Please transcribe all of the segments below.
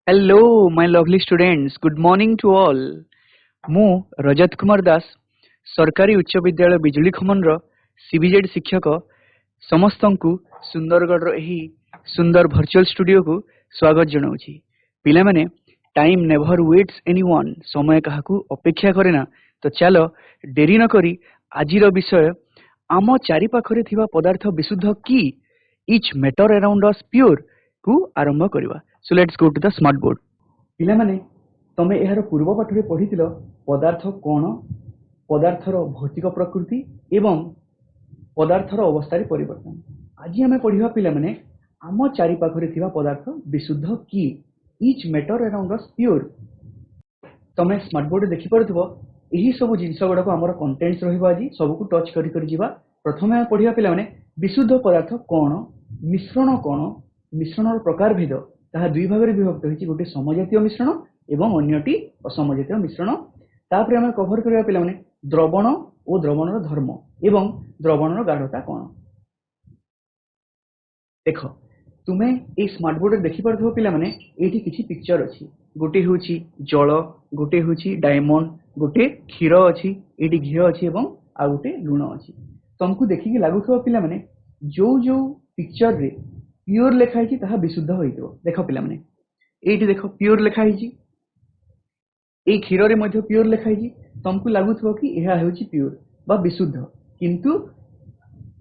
Hello, my lovely students. Good morning to all. ମୁଁ ରଜତ କୁମାର ଦାସ ସରକାରୀ ଉଚ୍ଚ ବିଦ୍ୟାଳୟ ବିଜୁଳି ଖମନର ସିବିଜେଡ୍ ଶିକ୍ଷକ ସମସ୍ତଙ୍କୁ ସୁନ୍ଦରଗଡ଼ର ଏହି ସୁନ୍ଦର ଭର୍ଚୁଆଲ ଷ୍ଟୁଡିଓକୁ ସ୍ୱାଗତ ଜଣାଉଛି। ପିଲାମାନେ, ଟାଇମ୍ ନେଭର ୱେଟ୍ସ ଏନିୱାନ୍, ସମୟ କାହାକୁ ଅପେକ୍ଷା କରେ ନା। ତ ଚାଲ ଡେରି ନ କରି ଆଜିର ବିଷୟ ଆମ ଚାରିପାଖରେ ଥିବା ପଦାର୍ଥ ବିଶୁଦ୍ଧ କି ଇଚ୍ ମ୍ୟାଟର ଆରାଉଣ୍ଡ ଅସ୍ ପିଓର କୁ ଆରମ୍ଭ କରିବା। So let's go to the smart board. ପିଲାମାନେ, ତମେ ଏହାର ପୂର୍ବ ପାଠରେ ପଢିଥିଲ ପଦାର୍ଥ କ'ଣ, ପଦାର୍ଥର ଭୌତିକ ପ୍ରକୃତି ଏବଂ ପଦାର୍ଥର ଅବସ୍ଥାରେ ପରିବର୍ତ୍ତନ। ଆଜି ଆମେ ପଢିବା ପିଲାମାନେ ଆମ ଚାରିପାଖରେ ଥିବା ପଦାର୍ଥ ବିଶୁଦ୍ଧ କି ଇଚ୍ ମ୍ୟାଟର ଆରାଉଣ୍ଡ ଅସ୍ ପିଓର। ତମେ ସ୍ମାର୍ଟ ବୋର୍ଡରେ ଦେଖିପାରୁଥିବ ଏହି ସବୁ ଜିନିଷ ଗୁଡାକ ଆମର କଣ୍ଟେଣ୍ଟସ୍ ରହିବ। ଆଜି ସବୁକୁ ଟଚ୍ କରି ଯିବା। ପ୍ରଥମେ ଆମେ ପଢିବା ପିଲାମାନେ ବିଶୁଦ୍ଧ ପଦାର୍ଥ କ'ଣ, ମିଶ୍ରଣ କ'ଣ, ମିଶ୍ରଣର ପ୍ରକାର ଭେଦ ତାହା ଦୁଇ ଭାଗରେ ବିଭକ୍ତ ହୋଇଛି, ଗୋଟେ ସମଜାତୀୟ ମିଶ୍ରଣ ଏବଂ ଅନ୍ୟଟି ଅସମଜାତୀୟ ମିଶ୍ରଣ। ତାପରେ ଆମେ କଭର କରିବା ପିଲାମାନେ ଦ୍ରବଣ ଓ ଦ୍ରବଣର ଧର୍ମ ଏବଂ ଦ୍ରବଣର ଗାଢତା କ'ଣ। ଦେଖ, ତୁମେ এই ସ୍ମାର୍ଟ ବୋର୍ଡରେ ଦେଖିପାରୁଥିବ ପିଲାମାନେ ଏଇଠି କିଛି ପିକ୍ଚର ଅଛି। ଗୋଟେ ହେଉଛି ଜଳ, ଗୋଟେ ହେଉଛି ଡାଇମଣ୍ଡ, ଗୋଟେ କ୍ଷୀର ଅଛି, ଏଇଠି ଘିଅ ଅଛି ଏବଂ ଆଉ ଗୋଟେ ଲୁଣ ଅଛି। ତମକୁ ଦେଖିକି ଲାଗୁଥିବ ପିଲାମାନେ ଯୋଉ ଯୋଉ ପିକ୍ଚରରେ ପିଓର ଲେଖା ହେଇଛି ତାହା ବିଶୁଦ୍ଧ ହୋଇଥିବ। ଦେଖ ପିଲାମାନେ, ଏଇଠି ଦେଖ ପିଓର ଲେଖା ହେଇଛି, ଏଇ କ୍ଷୀରରେ ମଧ୍ୟ ପିଓର ଲେଖା ହେଇଛି। ତମକୁ ଲାଗୁଥିବ କି ଏହା ହେଉଛି ପିଓର ବା ବିଶୁଦ୍ଧ, କିନ୍ତୁ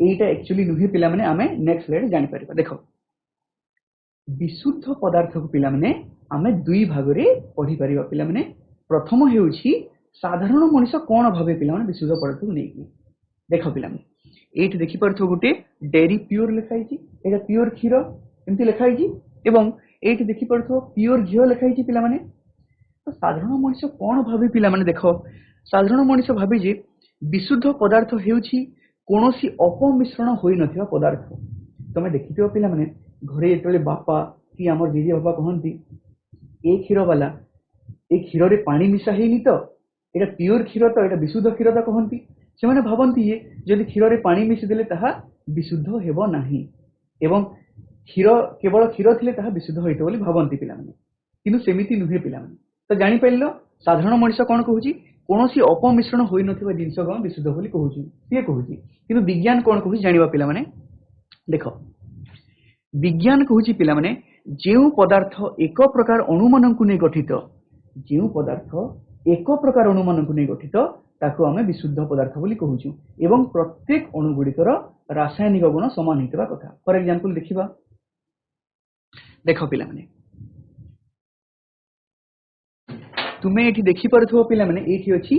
এইটা एक्चुअली नुहे पिलाମାନେ ଆମେ ନେକ୍ସଟ ସ୍ଲାଇଡ୍ ଜାଣିପାରିବା। ଦେଖ, ବିଶୁଦ୍ଧ ପଦାର୍ଥକୁ ପିଲାମାନେ ଆମେ ଦୁଇ ଭାଗରେ ପଢିପାରିବା। ପିଲାମାନେ ପ୍ରଥମ ହେଉଛି ସାଧାରଣ ମଣିଷ କ'ଣ ଭାବେ ପିଲାମାନେ ବିଶୁଦ୍ଧ ପଦାର୍ଥକୁ ନେଇକି। ଦେଖ ପିଲାମାନେ, ଏଇଠି ଦେଖିପାରୁଥିବ ଗୋଟେ ଡେରି ପିଓର ଲେଖା ହେଇଛି, ଏଇଟା ପିଓର କ୍ଷୀର ଏମିତି ଲେଖା ହେଇଛି ଏବଂ ଏଇଠି ଦେଖିପାରୁଥିବ ପିଓର ଘିଅ ଲେଖା ହେଇଛି। ପିଲାମାନେ ତ ସାଧାରଣ ମଣିଷ କ'ଣ ଭାବେ ପିଲାମାନେ? ଦେଖ, ସାଧାରଣ ମଣିଷ ଭାବେ ଯେ ବିଶୁଦ୍ଧ ପଦାର୍ଥ ହେଉଛି କୌଣସି ଅପମିଶ୍ରଣ ହୋଇନଥିବା ପଦାର୍ଥ। ତମେ ଦେଖିଥିବ ପିଲାମାନେ ଘରେ ଯେତେବେଳେ ବାପା କି ଆମର ଜେଜେ ବାପା କହନ୍ତି ଏ କ୍ଷୀର ବାଲା ଏ କ୍ଷୀରରେ ପାଣି ମିଶା ହେଇନି ତ, ଏଇଟା ପିଓର କ୍ଷୀର ତ, ଏଇଟା ବିଶୁଦ୍ଧ କ୍ଷୀର ତ କହନ୍ତି। ସେମାନେ ଭାବନ୍ତି ଯେ ଯଦି କ୍ଷୀରରେ ପାଣି ମିଶିଦେଲେ ତାହା ବିଶୁଦ୍ଧ ହେବ ନାହିଁ ଏବଂ କ୍ଷୀର କେବଳ କ୍ଷୀର ଥିଲେ ତାହା ବିଶୁଦ୍ଧ ହୋଇଥିବ ବୋଲି ଭାବନ୍ତି ପିଲାମାନେ, କିନ୍ତୁ ସେମିତି ନୁହେଁ ପିଲାମାନେ। ତ ଜାଣିପାରିଲ ସାଧାରଣ ମଣିଷ କ'ଣ କହୁଛି? କୌଣସି ଅପମିଶ୍ରଣ ହୋଇନଥିବା ଜିନିଷକୁ ଆମେ ବିଶୁଦ୍ଧ ବୋଲି କହୁଛୁ, ସିଏ କହୁଛି। କିନ୍ତୁ ବିଜ୍ଞାନ କ'ଣ କହୁଛି ଜାଣିବା ପିଲାମାନେ। ଦେଖ, ବିଜ୍ଞାନ କହୁଛି ପିଲାମାନେ ଯେଉଁ ପଦାର୍ଥ ଏକ ପ୍ରକାର ଅଣୁମାନଙ୍କୁ ନେଇ ଗଠିତ, ଯେଉଁ ପଦାର୍ଥ ଏକ ପ୍ରକାର ଅଣୁମାନଙ୍କୁ ନେଇ ଗଠିତ ତାକୁ ଆମେ ବିଶୁଦ୍ଧ ପଦାର୍ଥ ବୋଲି କହୁଛୁ ଏବଂ ପ୍ରତ୍ୟେକ ଅଣୁ ଗୁଡ଼ିକର ରାସାୟନିକ ଗୁଣ ସମାନ ହେଇଥିବା କଥା। ଫର ଏକ୍ସାମ୍ପଲ ଦେଖିବା। ଦେଖ ପିଲାମାନେ, ତୁମେ ଏଠି ଦେଖିପାରୁଥିବ ପିଲାମାନେ ଏଇଠି ଅଛି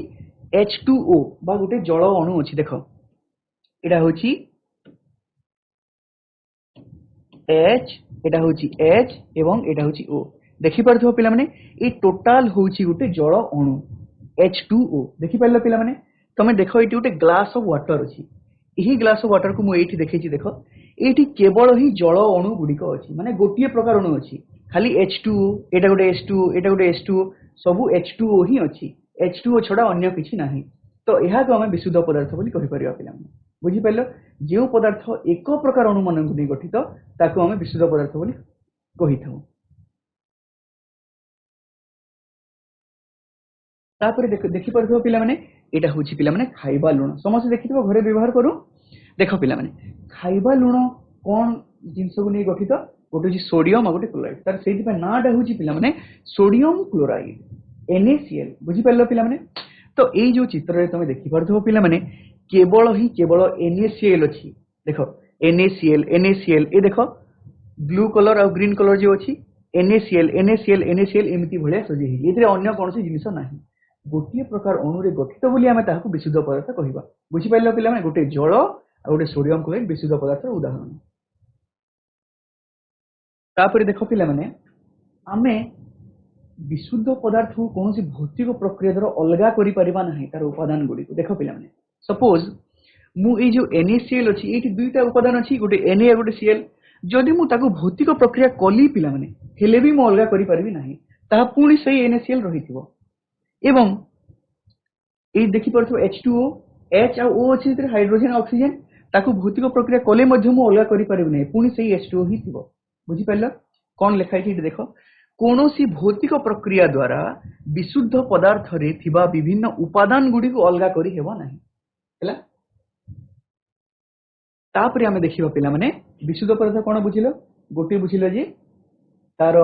H2O ବା ଗୋଟେ ଜଳ ଅଣୁ ଅଛି। ଦେଖ, ଏଇଟା ହେଉଛି H, ଏଇଟା ହେଉଛି H ଏବଂ ଏଇଟା ହେଉଛି O। ଦେଖିପାରୁଥିବ ପିଲାମାନେ ଏଇ ଟୋଟାଲ ହେଉଛି ଗୋଟେ ଜଳ ଅଣୁ H2O। ଦେଖିପାରିଲ ପିଲାମାନେ? ତମେ ଦେଖ ଏଇଠି ଗୋଟେ ଗ୍ଲାସ ଅଫ ୱାଟର ଅଛି। ଏହି ଗ୍ଲାସ ଅଫ ୱାଟରକୁ ମୁଁ ଏଇଠି ଦେଖେଇଛି। ଦେଖ, ଏଇଠି କେବଳ ହିଁ ଜଳ ଅଣୁ ଗୁଡ଼ିକ ଅଛି, ମାନେ ଗୋଟିଏ ପ୍ରକାର ଅଣୁ ଅଛି, ଖାଲି H2O, ଏଇଟା ଗୋଟେ H2O, ଏଇଟା ଗୋଟେ H2O, ସବୁ H2O ହିଁ ଅଛି। H2O ଛଡା ଅନ୍ୟ କିଛି ନାହିଁ। ତ ଏହାକୁ ଆମେ ବିଶୁଦ୍ଧ ପଦାର୍ଥ ବୋଲି କହିପାରିବା ପିଲାମାନେ। ବୁଝିପାରିଲ? ଯେଉଁ ପଦାର୍ଥ ଏକ ପ୍ରକାର ଅଣୁମାନଙ୍କୁ ନେଇ ଗଠିତ ତାକୁ ଆମେ ବିଶୁଦ୍ଧ ପଦାର୍ଥ ବୋଲି କହିଥାଉ। ତାପରେ ଦେଖିପାରୁଥିବ ପିଲାମାନେ ଏଇଟା ହେଉଛି ପିଲାମାନେ ଖାଇବା ଲୁଣ। ସମସ୍ତେ ଦେଖିଥିବ ଘରେ ବ୍ୟବହାର କରୁ। ଦେଖ ପିଲାମାନେ, ଖାଇବା ଲୁଣ କ'ଣ ଜିନିଷକୁ ନେଇ ଗଠିତ? ଗୋଟେ ହେଉଛି ସୋଡିୟମ ଆଉ ଗୋଟେ କ୍ଲୋରାଇଡ। ତାର ସେଇଥିପାଇଁ ନାଁଟା ହେଉଛି ପିଲାମାନେ ସୋଡିୟମ କ୍ଲୋରାଇଡ, NaCl। ବୁଝିପାରିଲ ପିଲାମାନେ? ତ ଏଇ ଯୋଉ ଚିତ୍ରରେ ତମେ ଦେଖିପାରୁଥିବ ପିଲାମାନେ କେବଳ NaCl ଅଛି। ଦେଖ, NaCl ଏ ଦେଖ ବ୍ଲୁ କଲର ଆଉ ଗ୍ରୀନ କଲର ଯୋଉ ଅଛି NaCl ଏମିତି ଭଳିଆ ସଜେଇ ହେଇଛି। ଏଥିରେ ଅନ୍ୟ କୌଣସି ଜିନିଷ ନାହିଁ। ଗୋଟିଏ ପ୍ରକାର ଅଣୁରେ ଗଠିତ ବୋଲି ଆମେ ତାହାକୁ ବିଶୁଦ୍ଧ ପଦାର୍ଥ କହିବା। ବୁଝିପାରିଲ ପିଲାମାନେ? ଗୋଟେ ଜଳ ଆଉ ଗୋଟେ ସୋଡିୟମ କ୍ଲୋରାଇଡ ବିଶୁଦ୍ଧ ପଦାର୍ଥର ଉଦାହରଣ। ତାପରେ ଦେଖ ପିଲାମାନେ, ଆମେ ବିଶୁଦ୍ଧ ପଦାର୍ଥକୁ କୌଣସି ଭୌତିକ ପ୍ରକ୍ରିୟା ଦ୍ୱାରା ଅଲଗା କରିପାରିବା ନାହିଁ ତାର ଉପାଦାନ ଗୁଡ଼ିକୁ। ଦେଖ ପିଲାମାନେ, ସପୋଜ ମୁଁ ଏଇ ଯୋଉ NaCl ଅଛି, ଏଇଠି ଦୁଇଟା ଉପାଦାନ ଅଛି, ଗୋଟେ Na ଆଉ ଗୋଟେ Cl। ଯଦି ମୁଁ ତାକୁ ଭୌତିକ ପ୍ରକ୍ରିୟା କଲି ପିଲାମାନେ, ହେଲେ ବି ମୁଁ ଅଲଗା କରିପାରିବି ନାହିଁ, ତାହା ପୁଣି ସେଇ NaCl ରହିଥିବ। ଏବଂ ଏଇ ଦେଖିପାରୁଥିବ H2O, H ଆଉ O ଅଛି, ସେଥିରେ ହାଇଡ୍ରୋଜେନ ଅକ୍ସିଜେନ, ତାକୁ ଭୌତିକ ପ୍ରକ୍ରିୟା କଲେ ମଧ୍ୟ ମୁଁ ଅଲଗା କରିପାରିବି ନାହିଁ, ପୁଣି ସେଇ H2O ହିଁ ଥିବ। ବୁଝିପାରିଲ? କ'ଣ ଲେଖା ହେଇଛି ଏଠି ଦେଖ, କୌଣସି ଭୌତିକ ପ୍ରକ୍ରିୟା ଦ୍ୱାରା ବିଶୁଦ୍ଧ ପଦାର୍ଥରେ ଥିବା ବିଭିନ୍ନ ଉପାଦାନ ଗୁଡ଼ିକୁ ଅଲଗା କରି ହେବ ନାହିଁ ହେଲା। ତାପରେ ଆମେ ଦେଖିବା ପିଲାମାନେ ବିଶୁଦ୍ଧ ପଦାର୍ଥ କ'ଣ ବୁଝିଲ? ଗୋଟିଏ ବୁଝିଲ ଯେ ତାର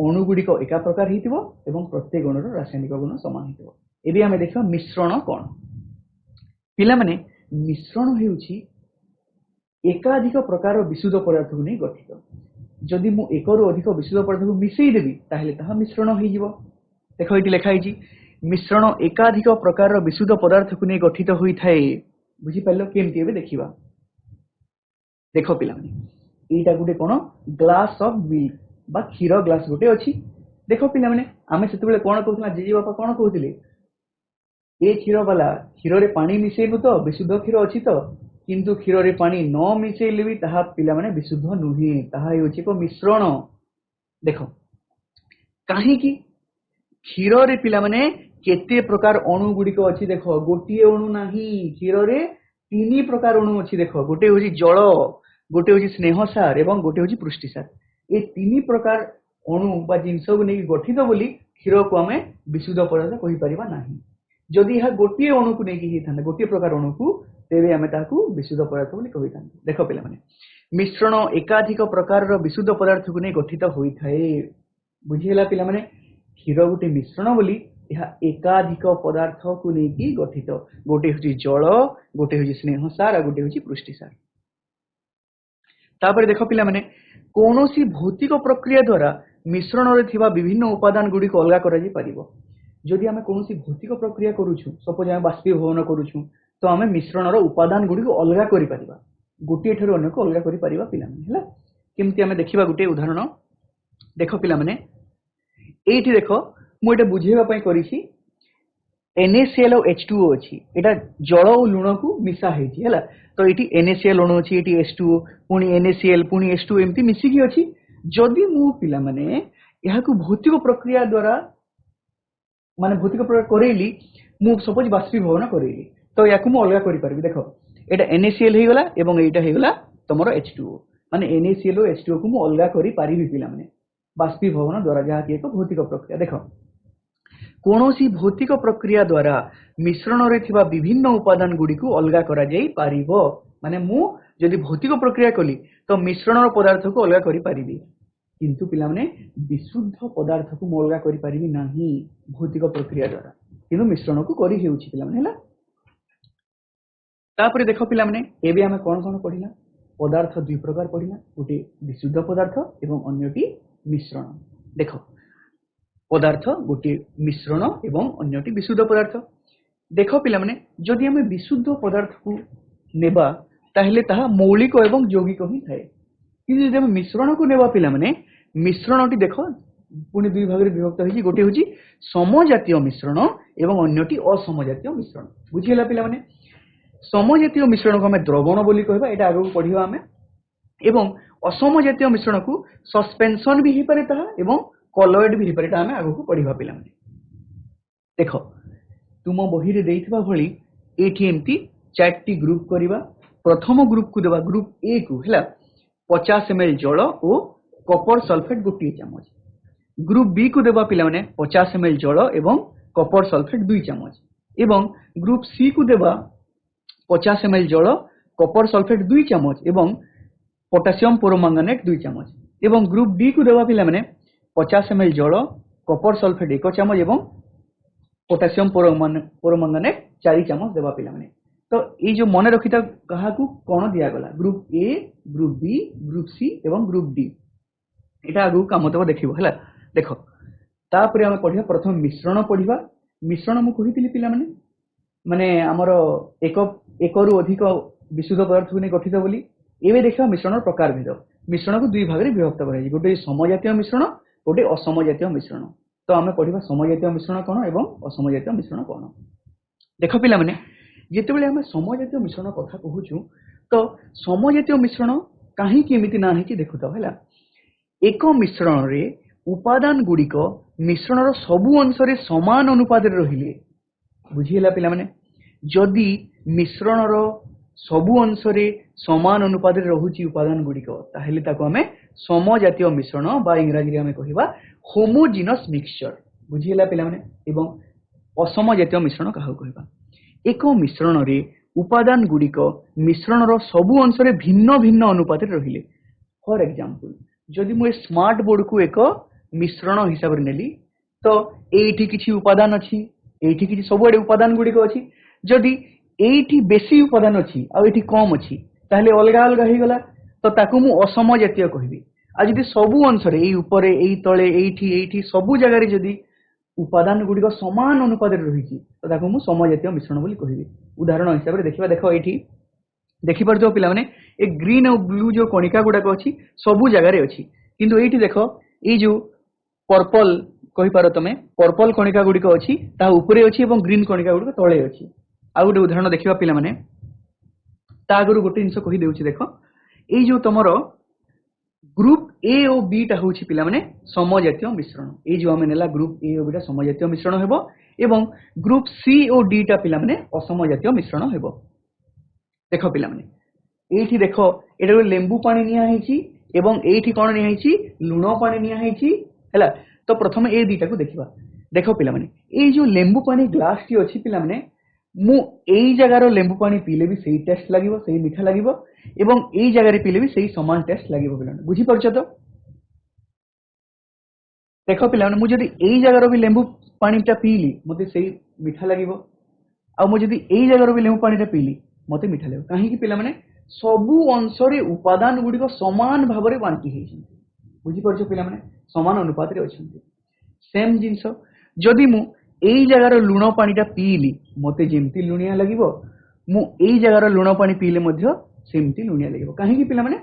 ଅଣୁ ଗୁଡ଼ିକ ଏକା ପ୍ରକାର ହେଇଥିବ ଏବଂ ପ୍ରତ୍ୟେକ ଅଣୁର ରାସାୟନିକ ଗୁଣ ସମାନ ହେଇଥିବ। ଏବେ ଆମେ ଦେଖିବା ମିଶ୍ରଣ କ'ଣ। ପିଲାମାନେ ମିଶ୍ରଣ ହେଉଛି ଏକାଧିକ ପ୍ରକାର ବିଶୁଦ୍ଧ ପଦାର୍ଥକୁ ନେଇ ଗଠିତ। ଯଦି ମୁଁ ଏକରୁ ଅଧିକ ବିଶୁଦ୍ଧ ପଦାର୍ଥକୁ ମିଶେଇ ଦେବି ତାହେଲେ ତାହା ମିଶ୍ରଣ ହେଇଯିବ। ଦେଖ ଏଠି ଲେଖା ହେଇଛି ମିଶ୍ରଣ ଏକାଧିକ ପ୍ରକାରର ବିଶୁଦ୍ଧ ପଦାର୍ଥକୁ ନେଇ ଗଠିତ ହୋଇଥାଏ। ବୁଝିପାରିଲ କେମିତି? ଏବେ ଦେଖିବା। ଦେଖ ପିଲାମାନେ ଏଇଟା ଗୋଟେ କ'ଣ ଗ୍ଲାସ ଅଫ ମିଲ୍କ ବା କ୍ଷୀର ଗ୍ଲାସ ଗୋଟେ ଅଛି। ଦେଖ ପିଲାମାନେ ଆମେ ସେତେବେଳେ କ'ଣ କହୁଥିଲା ଜେଜେ ବାପା କ'ଣ କହୁଥିଲେ? ଏ କ୍ଷୀର ବାଲା କ୍ଷୀରରେ ପାଣି ମିଶେଇବୁ ତ ବିଶୁଦ୍ଧ କ୍ଷୀର ଅଛି ତ, କିନ୍ତୁ କ୍ଷୀରରେ ପାଣି ନ ମିଶେଇଲେ ବି ତାହା ପିଲାମାନେ ବିଶୁଦ୍ଧ ନୁହେଁ, ତାହା ହେଉଛି ଏକ ମିଶ୍ରଣ। ଦେଖ କାହିଁକି? କ୍ଷୀରରେ ପିଲାମାନେ କେତେ ପ୍ରକାର ଅଣୁ ଗୁଡ଼ିକ ଅଛି ଦେଖ, ଗୋଟିଏ ଅଣୁ ନାହିଁ, କ୍ଷୀରରେ 3 ପ୍ରକାର ଅଣୁ ଅଛି। ଦେଖ ଗୋଟେ ହେଉଛି ଜଳ, ଗୋଟେ ହେଉଛି ସ୍ନେହସାର ଏବଂ ଗୋଟେ ହେଉଛି ପୃଷ୍ଟିସାର। ଏ 3 ପ୍ରକାର ଅଣୁ ବା ଜିନିଷକୁ ନେଇକି ଗଠିତ ବୋଲି କ୍ଷୀରକୁ ଆମେ ବିଶୁଦ୍ଧ ପଦାର୍ଥ କହିପାରିବା ନାହିଁ। ଯଦି ଏହା ଗୋଟିଏ ଅଣୁକୁ ନେଇକି ହେଇଥାନ୍ତା, ଗୋଟିଏ ପ୍ରକାର ଅଣୁକୁ, ତେବେ ଆମେ ତାହାକୁ ବିଶୁଦ୍ଧ ପଦାର୍ଥ ବୋଲି କହିଥାନ୍ତି। ଦେଖ ପିଲାମାନେ ମିଶ୍ରଣ ଏକାଧିକ ପ୍ରକାରର ବିଶୁଦ୍ଧ ପଦାର୍ଥକୁ ନେଇ ଗଠିତ ହୋଇଥାଏ। ବୁଝିହେଲା ପିଲାମାନେ? କ୍ଷୀର ଗୋଟେ ମିଶ୍ରଣ ବୋଲି ଏହା ଏକାଧିକ ପଦାର୍ଥକୁ ନେଇକି ଗଠିତ। ଗୋଟେ ହେଉଛି ଜଳ, ଗୋଟେ ହେଉଛି ସ୍ନେହସାର ଆଉ ଗୋଟେ ହେଉଛି ପୃଷ୍ଟିସାର। ତାପରେ ଦେଖ ପିଲାମାନେ କୌଣସି ଭୌତିକ ପ୍ରକ୍ରିୟା ଦ୍ୱାରା ମିଶ୍ରଣରେ ଥିବା ବିଭିନ୍ନ ଉପାଦାନ ଗୁଡ଼ିକୁ ଅଲଗା କରାଯାଇ ପାରିବ। ଯଦି ଆମେ କୌଣସି ଭୌତିକ ପ୍ରକ୍ରିୟା କରୁଛୁ, ସପୋଜ ଆମେ ବାଷ୍ପୀଭବନ କରୁଛୁ, ତ ଆମେ ମିଶ୍ରଣର ଉପାଦାନ ଗୁଡ଼ିକୁ ଅଲଗା କରିପାରିବା, ଗୋଟିଏ ଠାରୁ ଅନ୍ୟକୁ ଅଲଗା କରିପାରିବା ପିଲାମାନେ ହେଲା। କେମିତି ଆମେ ଦେଖିବା ଗୋଟେ ଉଦାହରଣ। ଦେଖ ପିଲାମାନେ ଏଇଠି ଦେଖ ମୁଁ ଏଇଟା ବୁଝେଇବା ପାଇଁ କରିଛି। NaCl ଆଉ H2O ଅଛି, ଏଇଟା ଜଳ ଓ ଲୁଣକୁ ମିଶା ହେଇଛି ହେଲା। ତ ଏଇଠି NaCl ଅଣୁ ଅଛି, ଏଇଠି H2O, ପୁଣି NaCl ପୁଣି H2O ଏମିତି ମିଶିକି ଅଛି। ଯଦି ମୁଁ ପିଲାମାନେ ଏହାକୁ ଭୌତିକ ପ୍ରକ୍ରିୟା ଦ୍ୱାରା ମାନେ ଭୌତିକ ପ୍ରକ୍ରିୟା କରେଇଲି, ମୁଁ ସପୋଜ ବାଷ୍ପୀଭବନ କରେଇଲି, ତ ୟାକୁ ମୁଁ ଅଲଗା କରିପାରିବି। ଦେଖ ଏଇଟା NaCl ହେଇଗଲା ଏବଂ ଏଇଟା ହେଇଗଲା ତମର H2O, ମାନେ NaCl ଓ H2O କୁ ମୁଁ ଅଲଗା କରିପାରିବି ପିଲାମାନେ ବାଷ୍ପୀଭବନ ଦ୍ୱାରା, ଯାହାକି ଏକ ଭୌତିକ ପ୍ରକ୍ରିୟା। ଦେଖ କୌଣସି ଭୌତିକ ପ୍ରକ୍ରିୟା ଦ୍ୱାରା ମିଶ୍ରଣରେ ଥିବା ବିଭିନ୍ନ ଉପାଦାନ ଗୁଡ଼ିକୁ ଅଲଗା କରାଯାଇ ପାରିବ। ମାନେ ମୁଁ ଯଦି ଭୌତିକ ପ୍ରକ୍ରିୟା କଲି ତ ମିଶ୍ରଣର ପଦାର୍ଥକୁ ଅଲଗା କରିପାରିବି, କିନ୍ତୁ ପିଲାମାନେ ବିଶୁଦ୍ଧ ପଦାର୍ଥକୁ ମୁଁ ଅଲଗା କରିପାରିବି ନାହିଁ ଭୌତିକ ପ୍ରକ୍ରିୟା ଦ୍ୱାରା, କିନ୍ତୁ ମିଶ୍ରଣକୁ କରି ହେଉଛି ପିଲାମାନେ ହେଲା। ତାପରେ ଦେଖ ପିଲାମାନେ ଏବେ ଆମେ କ'ଣ କ'ଣ ପଢିଲା? ପଦାର୍ଥ 2 ପ୍ରକାର ପଢିଲା, ଗୋଟେ ବିଶୁଦ୍ଧ ପଦାର୍ଥ ଏବଂ ଅନ୍ୟଟି ମିଶ୍ରଣ। ଦେଖ ପଦାର୍ଥ ଗୋଟିଏ ମିଶ୍ରଣ ଏବଂ ଅନ୍ୟଟି ବିଶୁଦ୍ଧ ପଦାର୍ଥ। ଦେଖ ପିଲାମାନେ ଯଦି ଆମେ ବିଶୁଦ୍ଧ ପଦାର୍ଥକୁ ନେବା ତାହେଲେ ତାହା ମୌଳିକ ଏବଂ ଯୌଗିକ ହିଁ ଥାଏ, କିନ୍ତୁ ଯଦି ଆମେ ମିଶ୍ରଣକୁ ନେବା ପିଲାମାନେ ମିଶ୍ରଣଟି ଦେଖ ପୁଣି 2 ଭାଗରେ ବିଭକ୍ତ ହେଇଛି, ଗୋଟେ ହେଉଛି ସମଜାତୀୟ ମିଶ୍ରଣ ଏବଂ ଅନ୍ୟଟି ଅସମଜାତୀୟ ମିଶ୍ରଣ। ବୁଝିହେଲା ପିଲାମାନେ? ସମଜାତୀୟ ମିଶ୍ରଣକୁ ଆମେ ଦ୍ରବଣ ବୋଲି କହିବା, ଏଇଟା ଆଗକୁ ପଢିବା ଆମେ, ଏବଂ ଅସମଜାତୀୟ ମିଶ୍ରଣକୁ ସସ୍ପେନ୍ସନ ବି ହେଇପାରେ ତାହା ଏବଂ କଲଏଡ୍ ବି ହେଇପାରେ, ଏଇଟା ଆମେ ଆଗକୁ ପଢିବା ପିଲାମାନେ। ଦେଖ ତୁମ ବହିରେ ଦେଇଥିବା ଭଳି ଏଇଠି ଏମିତି 4ଟି ଗ୍ରୁପ କରିବା। ପ୍ରଥମ ଗ୍ରୁପକୁ ଦେବା ଗ୍ରୁପ A କୁ ହେଲା 50 ml ଜଳ ଓ କପର ସଲଫେଟ୍ 1 ଚାମଚ। ଗ୍ରୁପ B କୁ ଦେବା ପିଲାମାନେ 50 ml ଜଳ ଏବଂ କପର ସଲଫେଟ୍ 2 ଚାମଚ, ଏବଂ ଗ୍ରୁପ C କୁ ଦେବା 50 ml ଜଳ, କପର ସଲଫେଟ୍ 2 ଚାମଚ ଏବଂ ପୋଟାସିୟମ ପରମାଙ୍ଗନେଟ୍ 2 ଚାମଚ, ଏବଂ ଗ୍ରୁପ D କୁ ଦେବା ପିଲାମାନେ 50 ml ଜଳ, କପର ସଲଫେଟ୍ 1 ଚାମଚ ଏବଂ ପୋଟାସିୟମ ପରମାଙ୍ଗନେଟ୍ 4 ଚାମଚ ଦେବା ପିଲାମାନେ। ତ ଏଇ ଯୋଉ ମନେ ରଖିଥା କାହାକୁ କ'ଣ ଦିଆଗଲା, group A, group B, group C ଏବଂ ଗ୍ରୁପ D, এটা ଆଗକୁ କାମ ଦେବ ଦେଖିବ ହେଲା। ଦେଖ ତାପରେ ଆମେ ପଢିବା ପ୍ରଥମ ମିଶ୍ରଣ ପଢିବା। ମିଶ୍ରଣ ମୁଁ କହିଥିଲି ପିଲାମାନେ ମାନେ ଆମର एकରୁ ଅଧିକ ବିଶୁଦ୍ଧ ପଦାର୍ଥକୁ ନେଇ ଗଠିତ ବୋଲି। ଏବେ ଦେଖିବା ମିଶ୍ରଣର ପ୍ରକାର ଭେଦ। ମିଶ୍ରଣକୁ 2 ଭାଗରେ ବିଭକ୍ତ କରାଯାଇଛି, ଗୋଟେ ସମଜାତୀୟ ମିଶ୍ରଣ, ଗୋଟେ ଅସମଜାତୀୟ ମିଶ୍ରଣ। ତ ଆମେ ପଢିବା ସମଜାତୀୟ ମିଶ୍ରଣ କ'ଣ ଏବଂ ଅସମଜାତୀୟ ମିଶ୍ରଣ କ'ଣ। ଦେଖ ପିଲାମାନେ ଯେତେବେଳେ ଆମେ ସମଜାତୀୟ ମିଶ୍ରଣ କଥା କହୁଛୁ, ତ ସମଜାତୀୟ ମିଶ୍ରଣ କାହିଁକି ଏମିତି ନାଁ ହେଇଛି ଦେଖୁଥାଅ ହେଲା। ଏକ ମିଶ୍ରଣରେ ଉପାଦାନ ଗୁଡ଼ିକ ମିଶ୍ରଣର ସବୁ ଅଂଶରେ ସମାନ ଅନୁପାତରେ ରହିଲେ, ବୁଝିହେଲା ପିଲାମାନେ? ଯଦି ମିଶ୍ରଣର सबु अंश रे समान अनुपात रे रहुची उपादान गुड़िक ताहेले ताको हमें समजातीय मिश्रण बा इंग्रजी रे हमें कहिबा होमोजिनस मिक्सचर बुझिला पिला माने एवं असमजातीय मिश्रण काहा कहिबा एक मिश्रण रे उपादान गुड़िक मिश्रण रो सबु अंश रे भिन्न भिन्न अनुपात रे रहिले फॉर एग्जांपल जदि मु स्मार्ट बोर्ड को एक मिश्रण हिसाब रे नेली तो एठी किछि उपादान अछि एठी किछि सबुआडे उपादान गुड़िक अछि जदि एठी बेसी उपादान अछि आ एठी कम अछि ताहले अलगा अलगा हे गला तो ताकू मु असमजातीय कहिबी आ जदि सबु अंश रे एई ऊपरे एई तळे एठी सबु जगह रे जदि उपादान गुड़िक समान अनुपात रे रहिछि तो ताकू मु समजातीय मिश्रण बोली कहिबी उदाहरण हिसाब रे देखिबा देखो एठी देखि परथो पिला माने ए ग्रीन और ब्लू जो कणिका गुडा को अछि सबु जगह रे अछि किंतु एठी देखो ए जो पर्पल कहि पारो तमे पर्पल कणिका गुडी को अछि ता ऊपरे अछि एवं ग्रीन कणिका गुडी को तळे अछि आ गोटे उदाहरण देखिबा पिला माने ता आगरु गोटे जिंस कहि देउछि देखो ए जो तमरो ग्रुप ए और बी टा होछि पिला माने समजातीय मिश्रण ए जो हमें नेला ग्रुप ए और बी टा समजातीय मिश्रण हेबो एवं ग्रुप सी और डी टा पिला माने असमजातीय मिश्रण हेबो देखो पिला माने एठी देखो एटा लेंबू पानी निया हेछि एवं एठी कोन निया हेछि लुण पानी निया हेछि हैला तो प्रथम ए दीटा को देखिबा देखो पिला माने ए जो लेंबू पानी ग्लास टी अछि पिला माने मु एई जगार लेंबू पानी पीले भी सही टेस्ट लागिवो सही मीठा लागिवो एवं एई जगार पीले भी सही समान टेस्ट लागिवो पिला माने बुझी परछ तो देखो पिला माने मु जदी एई जगार भी लेंबू पानी टा पीली मते सही मीठा लागिवो आ मु जदी एई जगार भी लेंबू पानी टा पीली मते मीठा लागो काहे कि पिला माने सबु अंश रे उपादान गुडी को समान भाबरे बांटी हेछि बुझी परछ पिला माने समान अनुपात रे अछंती सेम जिंस जदि मु एई जगार लुण पानीटा पीली मते जेमती लुणिया लागिवो मु एई जगार लुण पानी पीले मध्य सेमती लुणिया लागिवो काहे कि पिला माने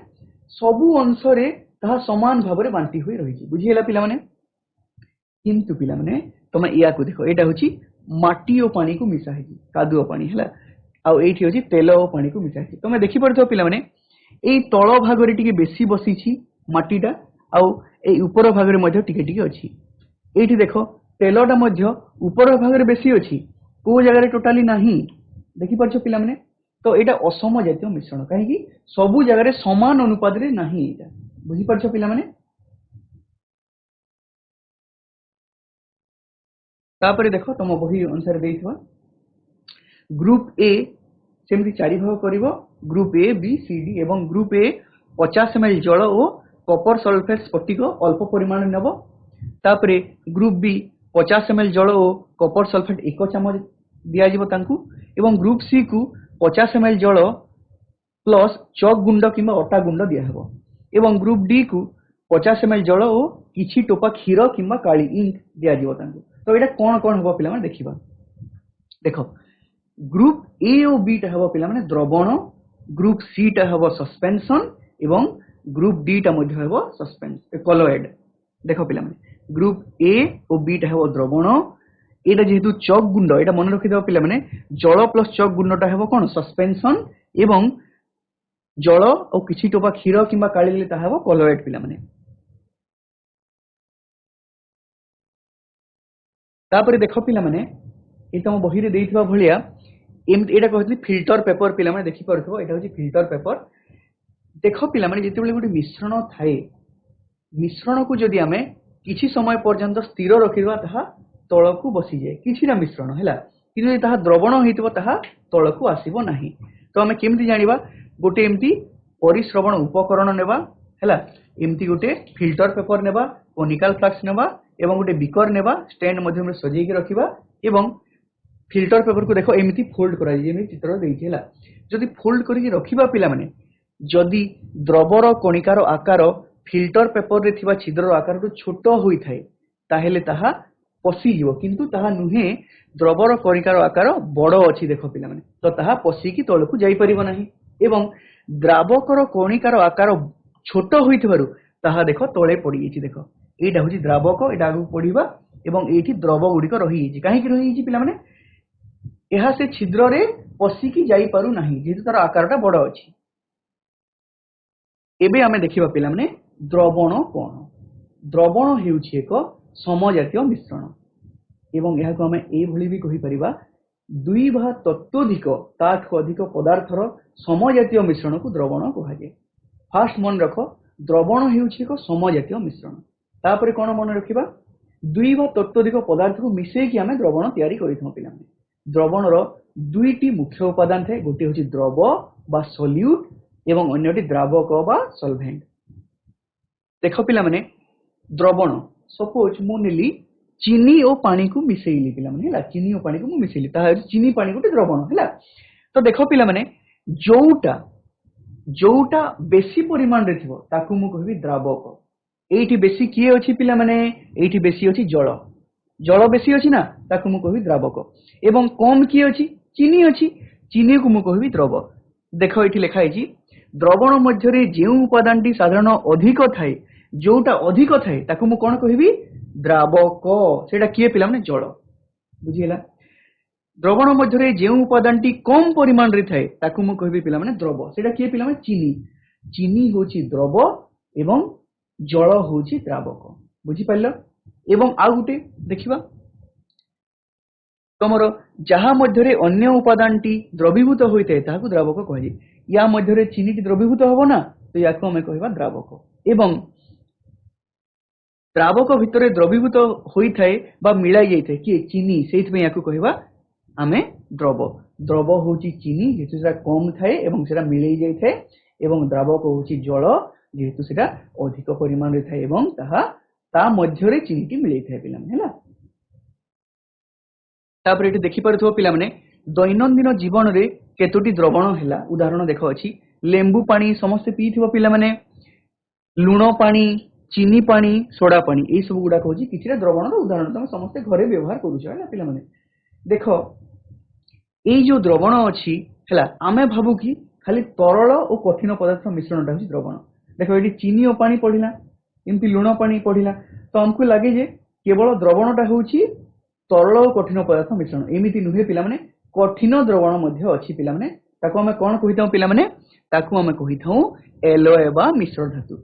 सबु अंश रे ता समान भाबरे बांटी होई रहिछि बुझी हेला पिला माने किंतु पिला माने तमे इया को देखो एटा होछि माटी ओ पानी को मिसा हेछि कादुओ पानी हला आ एठी होछि तेल ओ पानी को मिसा हेछि तमे देखि परथो पिला माने एई तळ भाग रे टिके बेसी बसिछि माटीटा आ एई ऊपर भाग रे मध्य टिके टिके अछि एठी देखो तेलटा मध्य ऊपर भाग रे बेसी अछि को जगह रे टोटली नाही देखि परछो पिला माने तो एटा असमजातीय मिश्रण काहे कि सबु जगह रे समान अनुपात रे नाही एटा बुझी परछो पिला माने तापरे देखो तम बही अनुसार देइथवा ग्रुप ए सेमति चारि भाग करिवो group A B C D एवं ग्रुप ए 50 ml जल ओ कॉपर सल्फेट स्फटिक अल्प परिमाण नेबो तापरे ग्रुप बी 50 ml जल ओ कॉपर सल्फेट 1 चम्मच दिया जिवो तांकू एवं ग्रुप सी को 50 ml जल प्लस चॉक गुंड किबा अटा गुंड दिया हेबो एवं ग्रुप डी को 50 ml जल ओ किछि टोपा क्षीर किबा काली इंक दिया जिवो तांकू तो एटा कोन कोन होबो पिला माने देखिबा देखो ग्रुप ए और बी टा हेबो पिला माने द्रवण ग्रुप सी टा हेबो सस्पेंशन एवं ग्रुप डी टा मध्ये हेबो सस्पेंस कॉलोइड देखो पिला माने ग्रुप ए और बी टा हेबो द्रवण एटा जेहेतु चॉक गुंड एटा मन रखि देबो पिला माने जल प्लस चॉक गुंड टा हेबो कोन सस्पेंशन एवं जल और किछि टोपा क्षीर किबा काली ले ता हेबो कॉलोइड पिला माने तापरे देखो पिला माने ए तम बही रे देइथबा भलिया एटा कहथि फिल्टर पेपर पिला माने देखि परथबो एटा होछि फिल्टर पेपर देखो पिला माने जेते बेले गुडी मिश्रण थाए मिश्रण को जदि हमें किछि समय पर्यंत स्थिर रखिबा ताहा तळकु बसी जाय किछिरा मिश्रण हैला किनु ताहा द्रवण हेतिबो ताहा तळकु आसीबो नाही तो हमें केमति जानिबा गोटे एमति परिश्रवण उपकरण नेबा हैला एमति गोटे फिल्टर पेपर नेबा कोनिकल फ्लास्क नेबा एवं गोटे बिकर नेबा स्टैंड मध्य में सजेई के रखिबा एवं फिल्टर पेपर को देखो एमति फोल्ड करा जेमि चित्र देइछि हैला जदि फोल्ड करिके रखिबा पिला माने जदि द्रवर कणिकार आकार फिल्टर पेपर रे थिबा छिद्रर आकार तो छोट होई थाए ताहेले ताहा पसी जिवो किंतु ताहा नुहे द्रवर कणिकार आकार बड़ अछि देखो पिला माने तो ताहा पसी की तळकु जाई परिबो नाही एवं द्रावकर कणिकार आकार छोट होइथिबारु ताहा देखो तळे पड़ी छि देखो एटा होछि द्रावक एटा आगु पड़िबा एवं एठी द्रव गुडी को रही छि काहे कि रही छि पिला माने एहा से छिद्र रे पसी की जाई पारु नाही जेतु तार आकारटा बड़ अछि एबे आमे देखिबा पिला माने द्रवण कोन द्रवण हेउछि एक समजातीय मिश्रण एवं एहा को आमे ए भली भी कहि परिबा दुई भा तत्वधिक ताठू अधिक पदार्थर समजातीय मिश्रण को द्रवण कहुए। फास्ट मन रख द्रवण होउछि एक समजातीय मिश्रण। तापर कोन मन रखिबा दुई भा तत्वधिक पदार्थ को मिसेई कि आमे द्रवण तयारी करिथौ पिलाने। द्रवणर दुईटी मुख्य उपादान थाए, गोटे होछि द्रव बा सॉल्यूट एवं अन्यटी द्रावक बा सॉल्वेंट। देखो पिला माने द्रवण सपोज मु नेली चीनी और पानी को मिसेइली पिला माने हला, चीनी और पानी को मु मिसेइली ता चीनी पानी गोटे द्रवण हला। तो देखो पिला माने जोउटा बेसी परिमाण रे थिबो ताकू मु कहबी द्रावक। एठी बेसी किए अछि पिला माने एठी बेसी अछि जल, जल बेसी अछि ना ताकू मु कहबी द्रावक। एवं कम किए अछि चीनी अछि, चीनी को मु कहबी द्रव। देखो एठी लिखा है द्रवण मध्य रे जेउ उपादानटी साधारण अधिक थाए, जोटा अधिक थाए ताकू मु कोन कहबी द्रावक। सेटा किए पिला माने जल। बुझिला। द्रवण मध्य रे जेउ उपादानटी कम परिमाण रे थाए ताकू मु कहबी पिला माने द्रव। सेटा किए पिला माने चीनी। चीनी होची द्रव एवं जल होची द्रावक। बुझि पाइलो। एवं आ गुटे देखिबा तमरो जहा मध्य रे अन्य उपादानटी द्रवीभूत होइते ताकू द्रावक कहजे। या मध्य रे चीनीटी द्रवीभूत होबो ना तो याको हमें कहबा द्रावक। एवं द्रावक भितरे द्रवीभूत होइथाए बा मिलाई जाइथाए कि चीनी, सेइथ में याको कहबा आमे द्रव। द्रव होची चीनी जेतु सेटा कम थाए एवं सेटा मिलाई जाइथाए, एवं द्रावक होची जल जेतु सेटा अधिक परिमाण रे थाए एवं ताहा ता मध्य रे चीनीटी मिलाई थाए पिला माने हला। तापर एठी देखि परथो पिला माने दैनंदिन जीवन रे केतोटी द्रवण हैला। उदाहरण देखो अछि लेंबू पानी समस्त पीथिबो पिला माने, लूण पानी, चीनी पानी, सोडा पानी, ए सब गुडा कहछि किछिरा द्रवण रो उदाहरण तमे समस्त घरे व्यवहार करू छ हैला पिला माने। देखो ए जो द्रवण अछि हैला आमे भाबु कि खाली तरल और कठिन पदार्थ मिश्रणटा होछि द्रवण। देखो एठी चीनी और पानी पढिला, एमपि लूण पानी पढिला, तो हमकु लागे जे केवल द्रवणटा होछि तरल और कठिन पदार्थ मिश्रण। एमिति नुहे पिला माने कठिन द्रवण मध्य अछि पिला माने, ताको हमें कोन कहिथौ पिला माने, ताको हमें कहिथौ एलॉय बा मिश्र धातु।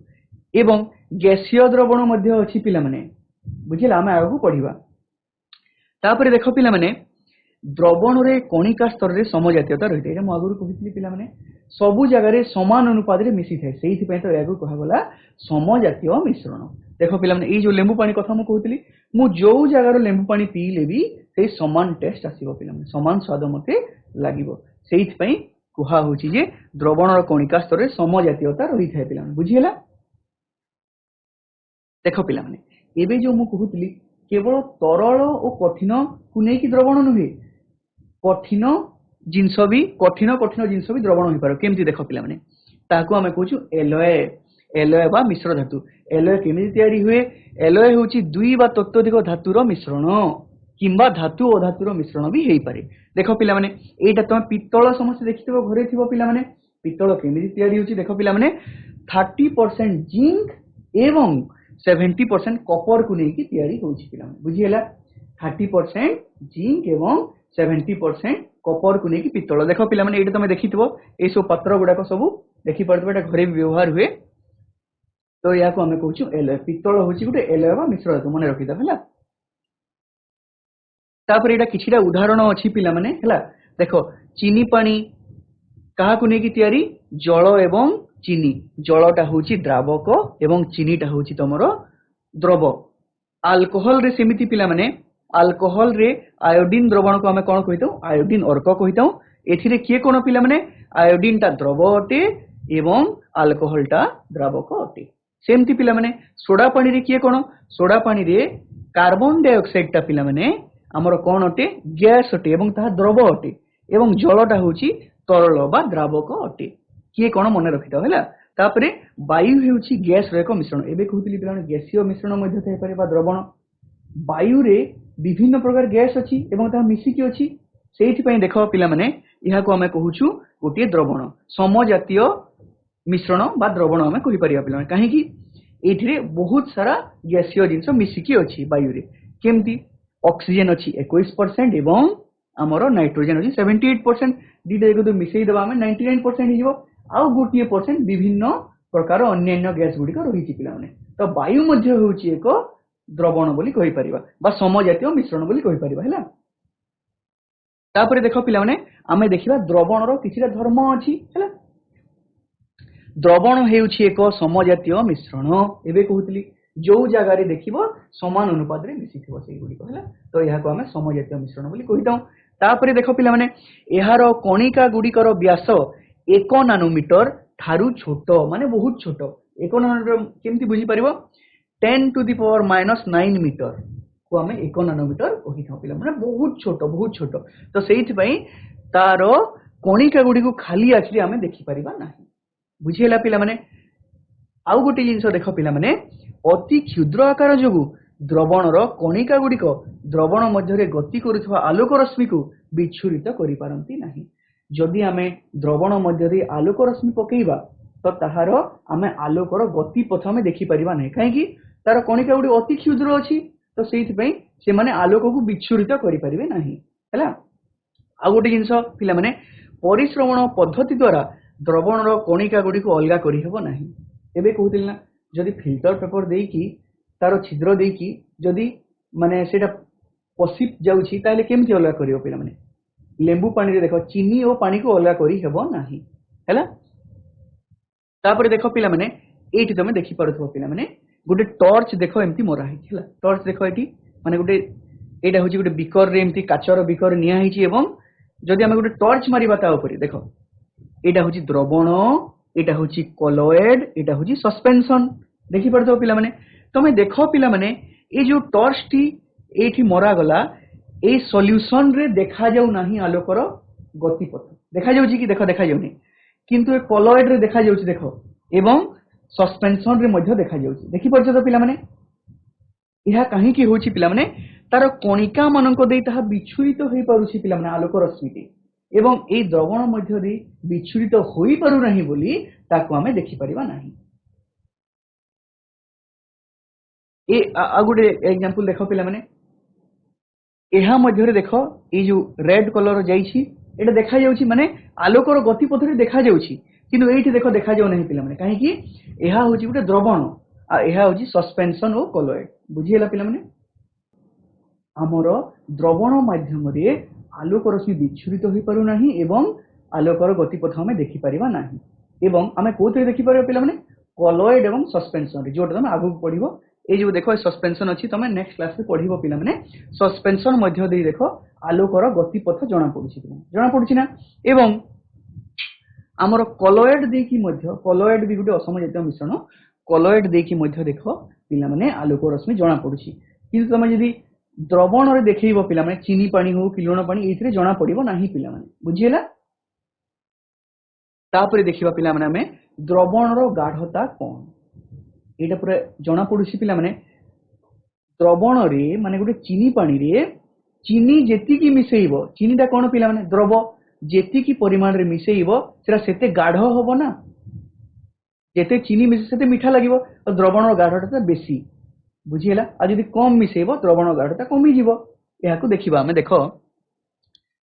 एवं गैसीय द्रवण मध्य अछि पिला माने। बुझिला, हमें आगु पढिबा। तापर देखो पिला माने द्रवण रे कणिका स्तर रे समजातीयता रहिते। एटा म आगु कहितली पिला माने सबु जगह रे समान अनुपात रे मिसी थाए, सेहिथि पय तो यागु कहा गला समजातीय मिश्रण। देखो पिला माने ए जो लेंबू पानी कथा म कहतली, मु जो जगह रो लेंबू पानी पीले भी सेही समान टेस्ट आसीबो पिला माने, समान स्वाद मते लागिबो। सेहिथि पय कुहा होची जे द्रवण रो कणिका स्तर रे समजातीयता रहि थाए पिला माने। बुझिला। देखो पिला माने एबे जो मु कहतली केवल तरल और कठिन को नै कि द्रवण नुहे, कठिन जिंस भी कठिन जिंस भी द्रवण होई पारो। केमति देखो पिला माने ताको हमें कहछु एलॉय। एलॉय बा मिश्र धातु। एलॉय केमि तयारी हुए? एलॉय होची दुई बा तत्वधिक धातुर मिश्रण किंबा धातु और धातुर मिश्रण भी हेई पारे। देखो पिला माने एटा तमे पित्तल समस्त देखिथिबो घरे थिबो पिला माने। पित्तल केमि तयारी होची देखो पिला माने 30% जिंक एवं 70% कॉपर को नै कि तयारी होची पिला माने। बुझिएला। 30% जिंक एवं 70% कॉपर को नै कि पित्तल। देखो पिला माने एटा तमे देखिथिबो ए सब पत्र गुडा को सब देखि परथबो, एटा घरे भी व्यवहार हुए। तो या को हमें कहछु एलॉय। पित्तल होची गुटे एलॉय बा मिश्र धातु, मने रखिदा हला। तापर एटा किछिटा उदाहरण अछि पिला माने हला। देखो चीनी पानी कहा को नै कि तयारी? जल एवं चीनी। जलटा होची द्रावक एवं चीनीटा होची तमरो द्रव। अल्कोहल रे सेमिति पिला माने अल्कोहल रे आयोडीन द्रवण को हमें कोन कहितौ? आयोडीन अर्क कहितौ। एथिरे किए कोन पिला माने आयोडीन टा द्रव अटे एवं अल्कोहल टा द्रावक अटे। सेमति पिला माने सोडा पानी रे किए कोन? सोडा पानी रे कार्बन डाइऑक्साइड टा पिला माने हमर कोन अटे? गैस अटे एवं ता द्रव अटे, एवं जलटा होची तरल बा द्रावक अटे। किए कोन मने रखितो हैला। तापरे वायु हेउची गैस रे एक मिश्रण। एबे कहउतली पिला माने गैसीय मिश्रण मध्य थाई पारे बा द्रवण। वायु रे विभिन्न प्रकार गैस अछि एवं ता मिसी कि अछि। सेहिथि पय देखो पिला माने इहा को हमें कहउछु गोटे द्रवण। समजातीय मिश्रण बा द्रवण हमें कहि परिया पिला माने। काहे कि एथिरे बहुत सारा गैसीय जिंस मिसी कि अछि वायु रे। केमति? ऑक्सीजन अछि 21% एवं हमरो नाइट्रोजन अछि 78%। दिदे को तो मिसेई दबा में 99% हि जिवो। आउ गोटिए परसेंट विभिन्न प्रकार अन्य गैस गुडी को रहिछि पिला माने। तो वायु मध्य होउछि एक द्रवण बोली कहि परिबा बा समजातीय मिश्रण बोली कहि परिबा हैला। तापर देख पिलाने आमे देखिबा द्रवणर किछिटा धर्म अछि हैला। द्रवण हेउछि एक समजातीय मिश्रण। एबे कहउतली जो जगह रे देखिबो समान अनुपात रे मिसिथिबो सेही गुडी कहला, तो यहा को आमे समजातीय मिश्रण बोली कहिताउ। तापर देख पिलाने एहार कणिका गुडीकर व्यास 1 नानोमीटर थारु छोट माने बहुत छोट। 1 नानोमीटर केमती बुझी परिबो 10 टू द पावर -9 मीटर को आमे 1 नानोमीटर कहिथाउ पिला माने बहुत छोट। तो सेहिथि पई तार कणिका गुडी को खाली आखिरे आमे देखि परिबा नाही। बुझिएला पिला माने। आउ गोटे जिंस देख पिला माने अति क्षुद्र आकार जोगु द्रवणर कणिका गुडीक द्रवण मध्यरे गति करुथवा आलोक रश्मि को विच्छुरित करि पारंती नाही। जदि आमे द्रवण मध्यरे आलोक रश्मि पकेइबा तो ताहार आमे आलोकर गति पथ आमे देखि परिबा नाही, काहे कि तार कणिका गुडी अति क्षुद्र अछि। तो सेहिथि पई से माने आलोक को विच्छुरित करि परिबे नाही हैला। आ गोटे जिंस पिला माने परिश्रवण पद्धति द्वारा द्रवणर कणिका गुडी को अलगा करि हेबो नाही। एबे कहउतिल ना जदि फिल्टर पेपर देकी तार छिद्र देकी जदि माने सेटा पसिप जाउछि ताले केमति अलगा करियो पिला माने लेंबू पानी रे देखो चीनी और पानी को अलगा करि हेबो नाही हैला। तापर देखो पिला माने एठी तमे देखि पारुथबो पिला माने गोटे टॉर्च देखो एमती मोरा है हैला। टॉर्च देखो एठी माने गोटे एटा होची गोटे बिकर रे एमती काचर बिकर निया हिची एवं जदि हम गोटे टॉर्च मारिबा ता ऊपर देखो एटा होची द्रवण, एटा होची कॉलॉइड, एटा होची सस्पेंशन। देखि पड़तो पिला माने तमे देखो पिला माने ए जो टॉर्च टी एठी मरा गला ए सॉल्यूशन रे देखा जाउ नाही आलोकर गतिपथ देखा जाउची कि देखो देखा जाउनी, किंतु ए कॉलॉइड रे देखा जाउची देखो एवं सस्पेंशन रे मध्ये देखा जाउची। देखि पड़तो तो पिला माने इहा काहे कि होची पिला माने तार कणिका मानको देई ताहा विच्छुरित होई पारुची पिला माने आलोक रश्मिटी एवं ए द्रवण मध्य दे विच्छुरित होई पारु नाही बोली ताको आमे देखि परिबा नाही। ए आ गुडे एग्जांपल देखो पिला माने एहा मध्य रे देखो ए जो रेड कलर जाईची एटा देखा जाउची माने आलोकर गतिपथ रे देखा जाउची, किंतु एठी देखो देखा जाउ नाही पिला माने काहे कि एहा होची गुटे द्रवण आ एहा होची सस्पेंशन ओ कॉलॉइड। बुझिएला पिला माने हमर द्रवण माध्यम रे आलोक रश्मि विच्छुरित होई पारु नाही एवं आलोकर गतिपथ हमें देखि परिबा नाही एवं हमें कोथे देखि परिबा पिला माने कॉलॉइड एवं सस्पेंशन रे जोटा हम आगु पढिबो। ए जो देखो सस्पेंशन अछि तमे नेक्स्ट क्लास रे पढिबो पिला माने सस्पेंशन मध्य दे देखो आलोकर गतिपथ जणा पडुछि ना एवं हमर कॉलॉइड देखि मध्य कॉलॉइड भी गुटे असमजातीय मिश्रण कॉलॉइड देखि मध्य देखो पिला माने आलोक रश्मि जणा पडुछि, किंतु तमे जदी द्रवण रे देखैबो पिला माने चीनी पानी हो कि लुण पानी एथिरे जणा पडिबो नाही पिला माने। बुझिएला। तापर देखिबा पिला माने हमें द्रवण रो गाढ़ता कोन एटा पूरा जणा पडुछि पिला माने द्रवण रे माने गुटे चीनी पानी रे चीनी जेति की मिसेइबो चीनीटा कोन पिला माने द्रव जेति की परिमाण रे मिसेइबो सेरा सेते गाढ़ होबो ना, जेते चीनी मिसे सेते मीठा लागिबो तो द्रवण रो गाढ़ता बेसी। बुझिएला। आ जदि कम मिसेइबो द्रवण गाढ़ता कमी जीवो। एहा को देखिबा हमें देखो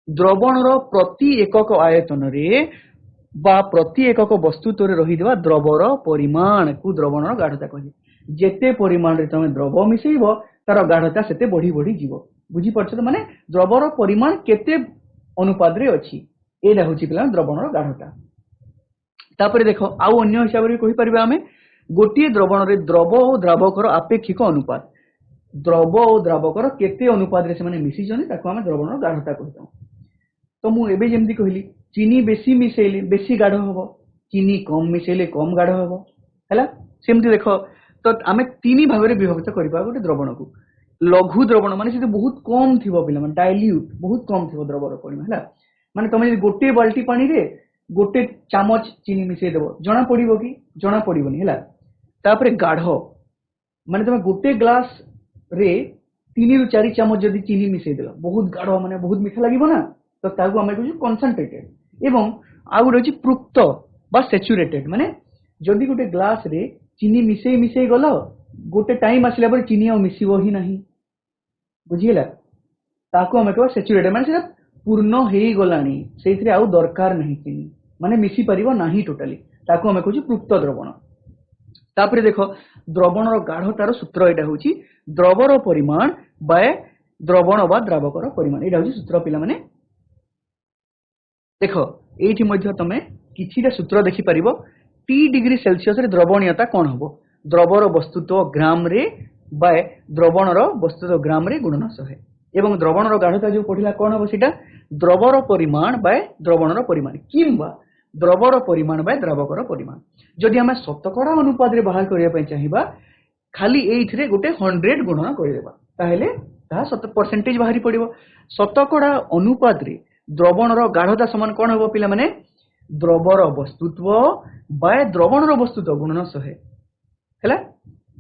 द्रवण रो प्रति एकक आयतन रे बा प्रति एकक वस्तु तोरे रही देवा द्रवर परिमाण को द्रवण रो गाढ़ता कहि। जेते परिमाण रे तमे द्रव मिसेइबो तार गाढ़ता सेते बढ़ी बढ़ी जीवो। बुझी पड़छ तो माने द्रवर परिमाण केते अनुपात रे अछि एला होची पिला द्रवण रो गाढ़ता। तापर देखो आउ अन्य हिसाब रे कहि परिबा हमें गोटे द्रवण रे द्रव और द्रावकर आपेक्षिक अनुपात द्रव और द्रावकर केते अनुपात रे से माने मिसी जने ताको हमें द्रवण रो गाढ़ता कहताउ। तो मु एबे जेमति कहिली चीनी बेसी मिसेले बेसी गाढ़ होबो, चीनी कम मिसेले कम गाढ़ होबो हैला। सेमति देखो तो आमे तीन भाग रे विभक्त करिबा गोटे द्रवण को। लघु द्रवण माने से बहुत कम थिबो पिला माने डाइल्यूट बहुत कम थिबो द्रवर परिमाण हैला। माने तमे गोटे बाल्टी पानी रे गोटे चामच चीनी मिसे देबो जणा पडिबो कि जणा पडिबोनी हैला। तापर गाढ़ माने तमे गोटे ग्लास रे 3 रु 4 चामच जदी चीनी मिसे देलो बहुत गाढ़ माने बहुत मीठा लागिबो ना, तो ताकू हमें कहू कंसंट्रेटेड एवं आ गुटे अछि पृक्त बा सैचुरेटेड माने जदी गोटे ग्लास रे चीनी मिसे गलो गोटे टाइम आसिला पर चीनी आ मिसिबो ही नाही। बुझिएला। ताकू हमें कहू सैचुरेटेड माने सेटा पूर्ण हेई गलानी सेइथरे आउ दरकार नाही चीनी माने मिसी परिबो नाही टोटली ताकू हमें कहू पृक्त द्रवण। तापर देखो द्रवण रो गाढ़तार सूत्र एटा होची द्रवर परिमाण बाय द्रवण बा द्रावकर परिमाण एटा होची सूत्र पिला माने देख ये तुम कि सूत्र देखिपर टी डिग्री सेल्सियस द्रवणीयता कौन हम द्रवर वस्तुत्व ग्राम रे बाय द्रवणर वस्तुत्व ग्राम रे गुणन 100 एवं द्रवणर गाढ़ता जो पढ़ला कौन हम सीटा द्रवर परिमाण बाय द्रवणर परिमाण किंबा द्रवर परिमाण बाय द्रावकर परिमाण जदि आम शतकड़ा अनुपात रे बाहर करने चाहिए खाली ये गोटे 100 गुणन करदेवा परसेंटेज बाहरी पड़ो शतकड़ा अनुपात रे द्रवणर गाढ़ता समान कौन हम पिला माने द्रवर वस्तुत्व बाय द्रवणर वस्तुत्व गुणन 100 है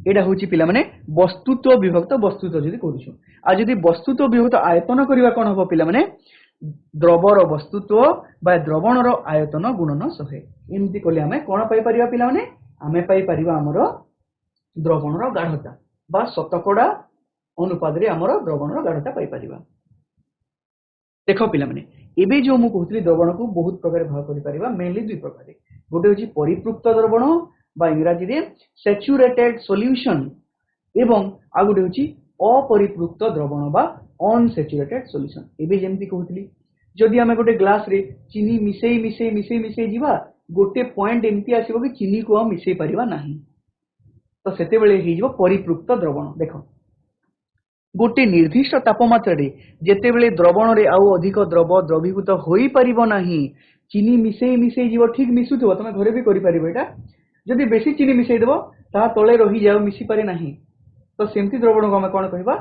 एटा हूँ पिला माने वस्तुत्व विभक्त वस्तुत्व जदि करूछु आ जदि वस्तुत्व विभक्त आयतन करबा कोन हो पिला माने द्रवर वस्तुत्व बाय द्रवणर आयतन गुणन 100 एमती कले आमे कोन पाई परिबा पिला माने आमे पाई परिबा हमर द्रवणर गाढ़ता बा शतकड़ा अनुपात रे हमर द्रवणर गाढ़ता पाई परिबा देखो पिला माने एबे जो मु कहतली द्रवण को बहुत प्रकार भाग करि परिबा मेनली दुई प्रकार गोटे होची परिपृक्त द्रवण बा इंग्रजी रे सैचुरेटेड सॉल्यूशन एवं आ गोटे होची अपरिपृक्त द्रवण बा अनसैचुरेटेड सॉल्यूशन एबे जेमति कहतली जदि हमें गोटे ग्लास रे चीनी मिसेई मिसेई मिसेई मिसेई जीवा गोटे पॉइंट एमती आसीबो कि चीनी को हम मिसेई परिबा नाही तो सेते बेले हे जीवो परिपृक्त द्रवण देखो गोटे निर्दिष्ट तापमात्रा रे जेते बेले द्रवण रे आउ अधिक द्रव द्रवीभूत होई परिबो नाही चीनी मिसेई मिसेई जीवो ठीक मिसुथबो तमे घरे भी करि परिबो एटा जदि बेसी चीनी मिसेई देबो ता तळे रही जाउ मिसी पारे नाही तो सेमती द्रवण को हम कोन कहिबा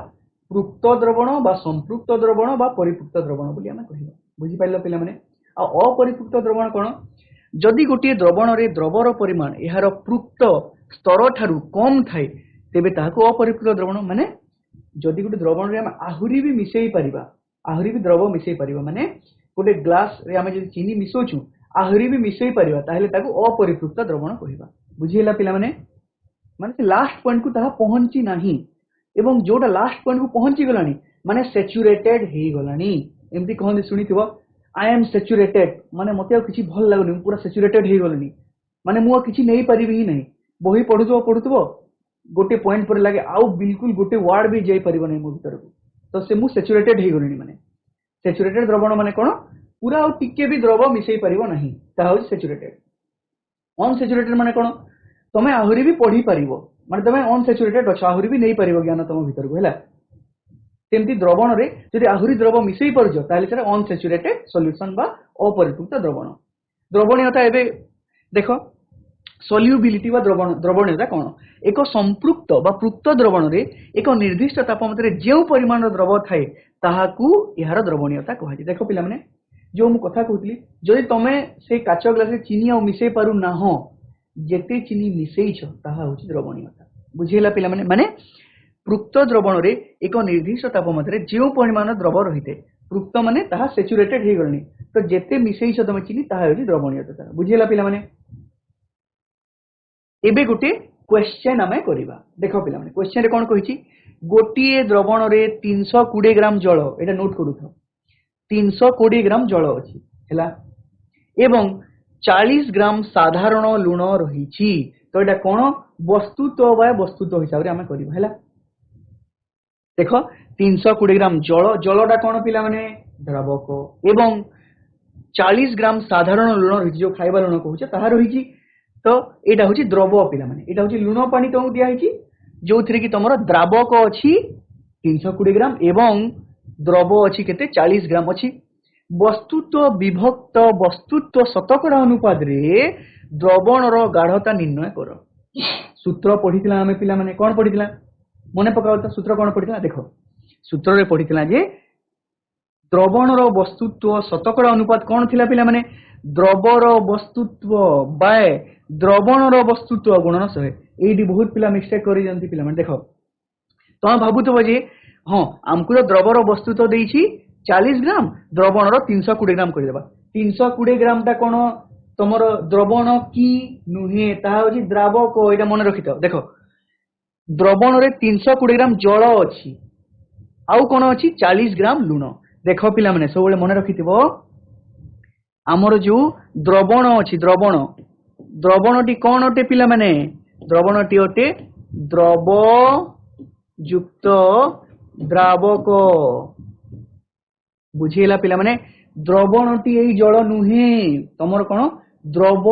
पृक्त द्रवण बा संपृक्त द्रवण बा परिपृक्त द्रवण बोली हम कहिबा बुझी पाइलो पिला माने आ अपरिपृक्त द्रवण कोन जदि गोटे द्रवण रे द्रवर परिमाण एहार पृक्त स्तर ठारू कम थाए तेबे ताहाको अपरिपृक्त द्रवण माने जदि गोटे द्रवण रे हम आहुरी भी मिसेई परिबा आहुरी भी द्रव मिसेई परिबा माने गोटे ग्लास रे हम जदि चीनी मिसोचू आहुरी भी मिसेई परिबा ताहेले ताको अपरिपृक्त द्रवण कहिबा बुझिला पिला माने से लास्ट पॉइंट को ताहा पहुंची नाही एवं जोटा लास्ट पॉइंट को पहुंची गलानी माने सैचुरेटेड हे गलानी एमती कहंदी सुनिथिबो आई एम सैचुरेटेड माने मते किछि भल लागुनी पूरा सैचुरेटेड हे गलानी माने मु किछि नै परिबी ही नहीं बही पढुथबो गोटे पॉइंट पर लागे आउ बिल्कुल गोटे वर्ड भी जाई परिबो नै मो भीतर को तो से मु सैचुरेटेड हे गलानी माने सैचुरेटेड द्रवण माने कोन पूरा आउ टिके भी द्रव मिसेई परिबो नाही ता हो सैचुरेटेड अनसैचुरेटेड माने कोन तमे आहुरी भी पढ़ी पारिबो माने तमे अनसैचुरेटेड अछ आहुरी भी नै पारिबो ज्ञान तम भीतर को हैला तेमती द्रवण रे जदि आहुरी द्रव मिसेई परजो ताले सेरा अनसैचुरेटेड सॉल्यूशन बा अपरिपृक्त द्रवण द्रवणीयता एबे देखो सॉल्युबिलिटी बा द्रवणीयता कोन एक संपृक्त बा पृक्त द्रवण रे एक निर्दिष्ट तापमात्रा रे जेउ परिमाण द्रव थाए ताहाकू यार द्रवणीयता कहै देखो पिला माने जो मु कथा कहतली जदि तमे से काचो ग्लास रे चीनी आ मिसेई पारु ना हो जेते चीनी मिसेइछ ताहा होची द्रवणीयता बुझिला पिला माने पृक्त द्रवण रे एक निर्दिष्ट तापमात्रा रे जेउ परिमाण द्रव रहिते पृक्त माने ताहा सैचुरेटेड हे गलनी तो जेते मिसेइछ तमे चीनी ताहा होची द्रवणीयता बुझिला पिला माने एबे गोटे क्वेश्चन आमे करिबा देखो पिला माने क्वेश्चन रे कोन कहिछि गोटिए द्रवण रे 320 ग्राम जल एटा नोट करूथो 320 ग्राम जल अछि हैला एवं 40 ग्राम साधारण लुण रही तो यहाँ कौन वस्तुत्व बा वस्तुत्व हिसाब से आम करवा देख 320 ग्राम जल जलटा कौन पिला माने द्रावक एवं 40 ग्राम साधारण लुण रही जो खाइबा लुण कहूचे ताहा रही तो यहाँ हूँ द्रव पिला माने यहाँ हूँ लुण पानी तुमको दिखाई जो थी कि तुम द्रावक अच्छी 320 ग्राम एवं द्रव अच्छी केते 40 ग्राम अच्छी वस्तुत्व विभक्त वस्तुत्व शतकड़ा अनुपात रे द्रवणर गाढ़ता निर्णय कर सूत्र पढ़ीला आमे पिला माने कोन पढ़ीला मने पकाओ त सूत्र कोन पढ़ीला देखो सूत्र रे पढ़ीला जे द्रवणर वस्तुत्व शतकड़ा अनुपात कोन थिला पिला माने द्रवर वस्तुत्व बाय द्रवणर वस्तुत्व गुणन 100 एडी बहुत पिला मिस्टेक करि जंती पिला माने देखो तो भाबुतबो जे हां हमको द्रवर वस्तुत्व देइछि 40 ग्राम द्रवण 320 ग्राम कर 320 ग्राम टा कौन तुम द्रवण की नुहे ताजी द्रावक यहाँ मन रखी था देख द्रवण रे 320 ग्राम जल अच्छी आउ कौन अच्छी 40 ग्राम लुण देख पिला माने सब मन रखि आमर जो द्रवण अच्छी द्रवणटी कौन अटे पिला माने द्रवणटी अटे द्रव युक्त द्रावक बुझेला पिला माने द्रवणटी एई जल नुहे तमर कोन द्रव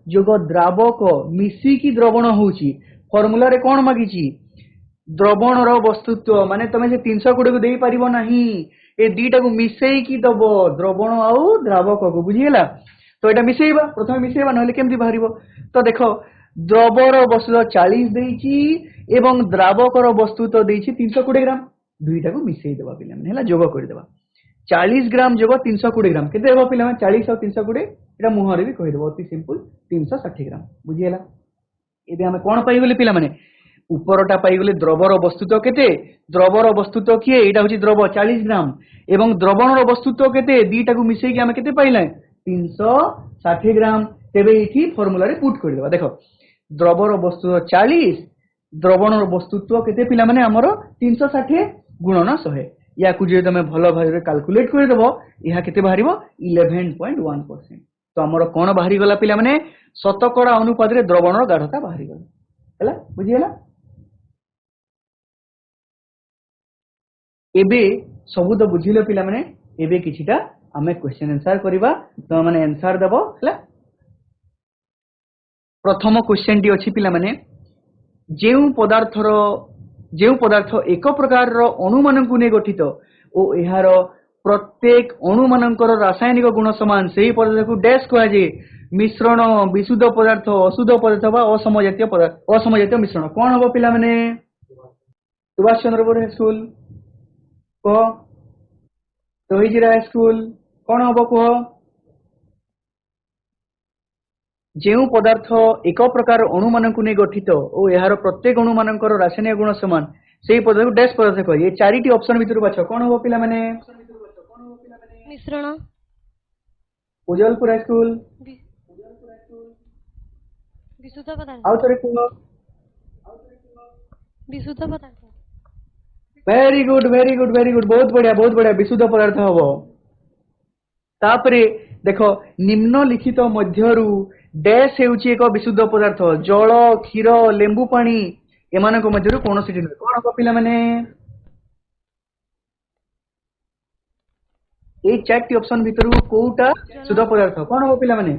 जोग द्रावक मिसिकी द्रवण होउची फॉर्मूला रे कोन मागिची द्रवण रो वस्तुत्व माने तमे से 320 को देई परिबो नाही ए दीटा को मिसेई की दबो द्रवण आउ द्रावक को बुझियला तो एटा मिसेइबा प्रथम मिसेइबा नहले केमति बाहरिबो तो देखो द्रवर वस्तुत्व 40 देइची एवं द्रावकर वस्तुत्व देइची 320 ग्राम दुईटा को मिसेई देबा पिला माने हला जोग कर देबा 40 ग्राम जोग 320 ग्राम केते देबा पिला माने 40 और 320 एटा मुहरे भी कहि देबो अति सिंपल 360 ग्राम बुझियला एबे हम कोन पाइ गेले पिला माने उपरटा पाइ गेले द्रवर वस्तुत्व केते द्रवर वस्तुत्व किए एटा होची द्रव 40 ग्राम एवं द्रवणर वस्तुत्व केते दीटा को मिसेई कि हम केते पाइला 360 ग्राम तेबे इठी फार्मूला रे पुट कर देबा देखो द्रवर वस्तुत्व 40 द्रवणर वस्तुत्व केते पिला माने हमरो 360 गुणन 100 या को जे तमे भलो भाबरे कैलकुलेट कर देबो इहा केते बाहरिबो 11.1% तो हमरो कोन बाहरी गला पिला माने शतकड़ा अनुपात रे द्रवणर गाढ़ता बाहरी गला हला बुझियला एबे सबु तो बुझिलो पिला माने एबे किछिटा हमें क्वेश्चन आंसर करिबा तो माने आंसर देबो हला प्रथम क्वेश्चन टी अछि पिला माने जेउ पदार्थ एक प्रकार रो अणु मानकु ने गठित ओ एहार प्रत्येक अणु मानकर रासायनिक गुण समान सेही पदार्थ को डैश कहै जे मिश्रण विशुद्ध पदार्थ अशुद्ध पदार्थ बा असमजातीय मिश्रण कोन हबो पिला माने सुभाष चंद्र बोस स्कूल को तोहिजिरा स्कूल कोन हबो को जेउ पदार्थ एक प्रकार अणु मानकु ने गठित ओ एहार प्रत्येक अणु मानकर रासायनिक गुण समान सेही पदार्थ को डैश पदार्थ कहै ए चारिटी ऑप्शन भितर बाछ कोन हबो पिला माने मिश्रण उजलपुर स्कूल विशुद्ध पदार्थ आउ तरे को विशुद्ध पदार्थ वेरी गुड बहुत बढ़िया विशुद्ध पदार्थ हबो तापरे देखो निम्नलिखित मध्यरु डैश हेउची एक विशुद्ध पदार्थ जल क्षीर लेंबू पानी एमानक मध्यरु कोनोसिटी नै कोन हबो पिला माने ए चारटी ऑप्शन भितरु कोउटा शुद्ध पदार्थ कोन हबो पिला माने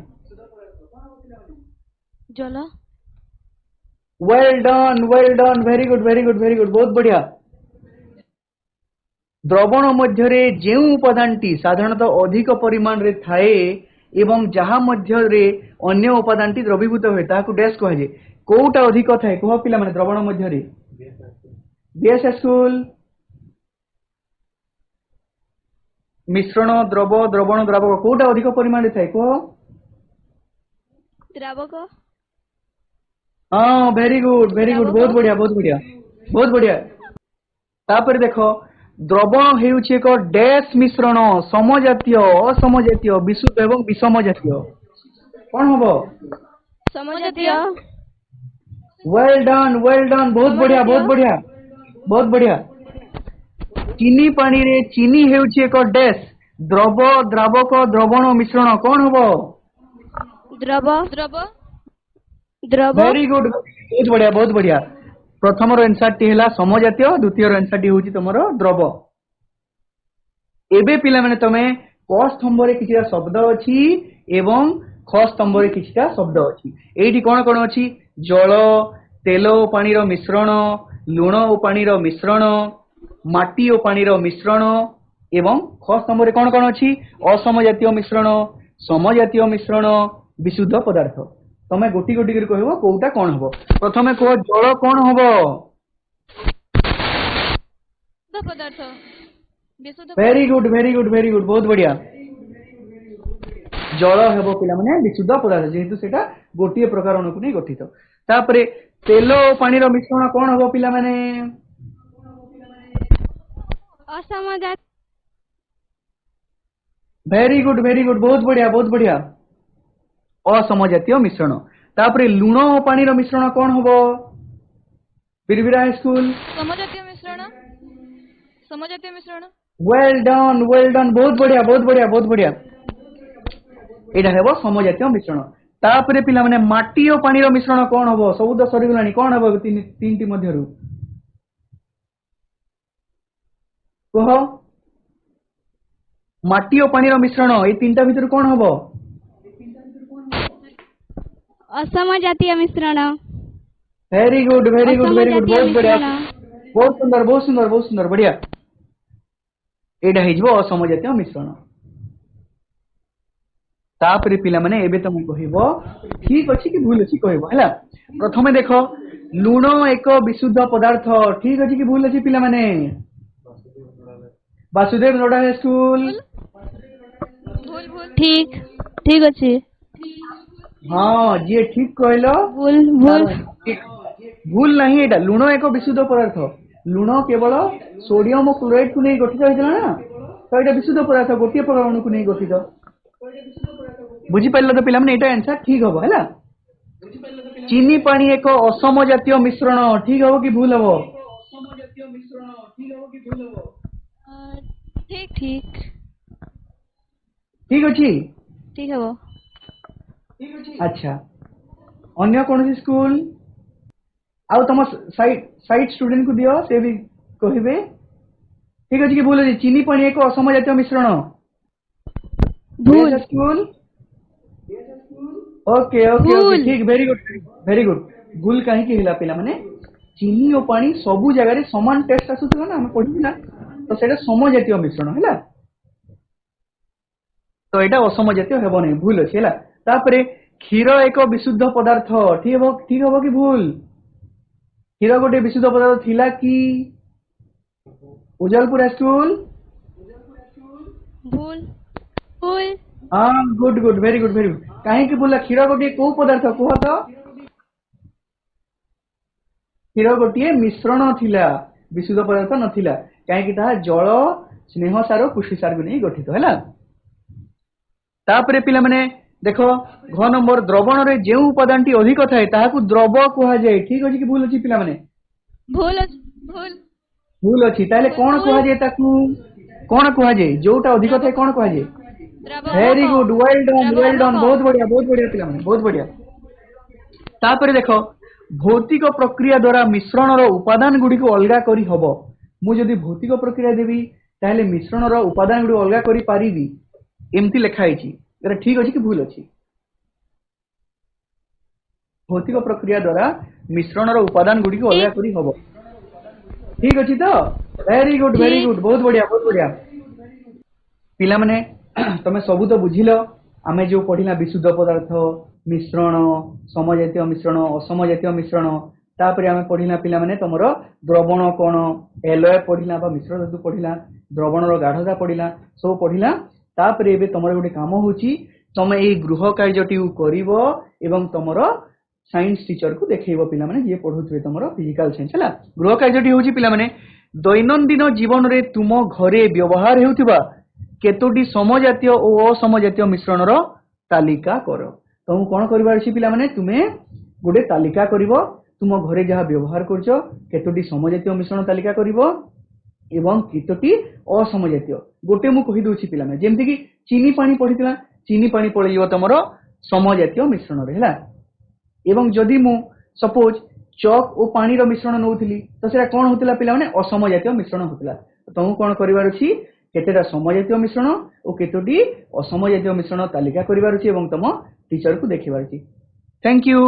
जल वेल डन वेरी गुड बहुत बढ़िया द्रवण मध्यरे जेउ उपादानटी साधारणतः अधिक परिमाण रे थाए एवं जहा मध्यरे अन्य उपादानटी द्रवीभूत होय ताकू डैश कहै जे कोउटा अधिक थाए कह पिला माने द्रवण मध्यरे बीएस स्कूल मिश्रण द्रव द्रवण द्रावक कोउटा अधिक परिमाण रे थाए कह द्रावक हां वेरी गुड बहुत बढ़िया तापर देखो द्रवण हेउछि एक डैश मिश्रण समजातीय असमजातीय विशुद्ध एवं विषम जातीय कोन हबो समजातीय वेल डन बहुत बढ़िया चीनी पानी रे चीनी हेउछि एक डैश द्रव द्रावक द्रवण मिश्रण कोन हबो द्रव वेरी गुड बहुत बढ़िया प्रथम रो आंसर टी हला समजातीय द्वितीय रो आंसर टी होची तमरो द्रव एबे पिला माने तमे क स्तंभ रे किछिटा शब्द अछि एवं ख स्तंभ रे किछिटा शब्द अछि एठी कोन कोन अछि जल तेल ओ पानी रो मिश्रण लूण ओ पानी रो मिश्रण माटी ओ पानी रो मिश्रण एवं ख स्तंभ रे कोन कोन अछि असमजातीय मिश्रण समजातीय मिश्रण विशुद्ध पदार्थ तमे गोटी गोटी कर कहबो कोउटा कोन हबो प्रथमे को जल कोन हबो विशुद्ध पदार्थ विशुद्ध वेरी गुड बहुत बढ़िया जल हेबो पिला माने विशुद्ध पदार्थ जेहेतु सेटा गोटी प्रकार अणुकु नै गठित तापरे तेल ओ पानी रो मिश्रण कोन हबो पिला माने असमजात वेरी गुड बहुत बढ़िया असमजातीय मिश्रण तापरे लूण ओ पानी रो मिश्रण कोन हबो बिरबिरा स्कूल समजातीय मिश्रण वेल डन बहुत बढ़िया एटा हेबो समजातीय मिश्रण तापरे पिला माने माटी ओ पानी रो मिश्रण कोन हबो सब तो सरी गलानी कोन हबो तीनटी मध्यरु कहो माटी और पानी मिश्रण ये तीनटा भितर कौन हम? असम जातीय मिश्रण very good very good Assam very good, जातीय बहुत बढ़िया, मिश्रण बहुत सुंदर बहुत सुंदर बहुत सुंदर, बढ़िया। एटा हिजबो असम जातीय मिश्रण। तापरे पिला माने एबे तुम कहबो ठीक अछि कि भूल अछि कहबो हैला। प्रथमे देखो लूण एक विशुद्ध पदार्थ, ठीक अछि कि भूल अछि पिला माने? वासुदेव नोडा स्कूल। भूल भूल ठीक ठीक अछि हाँ जी ठीक कहलो। भूल भूल भूल नहीं, एटा लूण एक विशुद्ध पदार्थ। लूण केवल सोडियम और क्लोराइड को नहीं गठित होइतला ना, तो एटा विशुद्ध पदार्थ गोटे परमाणु को नहीं गठित। बुझी पाइल तो पिला माने एटा आंसर ठीक हबो हैला। चीनी पानी एक असम जातीय मिश्रण, ठीक हबो कि भूल हबो? ठीक ठीक ठीक अछि। ठीक हबो अच्छा अन्य कौन स्कूल आउ तुम साइड साइड स्टूडेंट को दियो, से भी कहबे ठीक अछि कि भूल अछि? चीनी पानी एक असम जातीय मिश्रण। भूल स्कूल ओके ओके ओके भूल ठीक, वेरी गुड वेरी गुड। भूल कहीं कि हिला पिला माने चीनी और पानी सबु जगह रे समान टेस्ट आसुतला ना, हम पढिला तो सेटा सम जातीय मिश्रण हैला, तो एटा असम जातीय हेबो नै, भूल अछि हैला। तापरे क्षीर एक विशुद्ध पदार्थ, ठीक हबो कि भूल? क्षीर गोटे विशुद्ध पदार्थ थिला कि? उजलपुर स्कूल। भूल भूल हाँ good good very good very good. कहीं कि भूल? क्षीर गोटे को पदार्थ कह तो? क्षीर गोटे मिश्रण थिला, विशुद्ध पदार्थ नथिला, कहीं कि ता जल स्नेह सार पुष्टिसार को नहीं गठित हैला। तापरे पिला माने देखो घ नंबर द्रवण रे जेउ उपादानटी अधिक थाए ताहाकू द्रव कुहा जाय, ठीक अछि कि भूल अछि पिला माने? भूल भूल भूल अछि, ताले कोन कुहा जाय ताकू? कोन कुहा जाय जोटा अधिक थाए, कोन कुहा जाय? वेरी गुड वेल डन बहुत बढ़िया पिला माने, बहुत बढ़िया। तापरे देखो भौतिक प्रक्रिया द्वारा मिश्रण रो उपादान गुडी को अलगा करी हबो। मु जदी भौतिक प्रक्रिया देबी ताले मिश्रण रो उपादान गुडी अलगा करी पारिबी, एमती लिखा आइछि, एटा ठीक अछि कि भूल अछि? भौतिक प्रक्रिया द्वारा मिश्रण रो उपादान गुडी को अलगा करी हबो, ठीक अछि तो? वेरी ठीक गुड बहुत बढ़िया। पिला माने तमे सबु तो बुझिलो, आमे जो पढिला विशुद्ध पदार्थ, मिश्रण, समजातीय मिश्रण, असमजातीय मिश्रण, तापरे आमे पढिला पिला माने तमरो द्रवण कोन, एलॉय पढिला बा मिश्र धातु पढिला, द्रवण रो गाढता पढिला, सब पढिला। तापरे एबे तमरो गोटे काम होची, तमे एई गृह कार्यटी करिवो एवं तमरो साइंस टीचर को देखैबो पिला माने जे पढुथबे तमरो फिजिकल साइंस हैला। गृह कार्यटी होची पिला माने दैनंदिन जीवन रे तुम घरे व्यवहार हेउथिबा केतोटी समजातीय और असमजातीय मिश्रण रो तालिका करो। तुम कोन करबार अछि पिला माने तुमे गोटे तालिका करिवो, तुम घरे जहा व्यवहार करछो केतोटी समजातीय मिश्रण तालिका करिवो एवं केतोटी असमजातीय। गोटे मु कहि दोछि पिला माने जेमति कि चीनी पानी पढितला, चीनी पानी पळियो तमरो समजातीय मिश्रण रे हैला। एवं जदि मु सपोज चक और पानी रो मिश्रण नउथिली तो सेटा कोन होतला पिला माने असमजातीय मिश्रण होतला। तुम कोन करिवार अछि केतेटा समजातीय मिश्रण और केतोटी असमजातीय मिश्रण तालिका करिवार अछि एवं तम टीचर को देखिवार अछि। Thank you.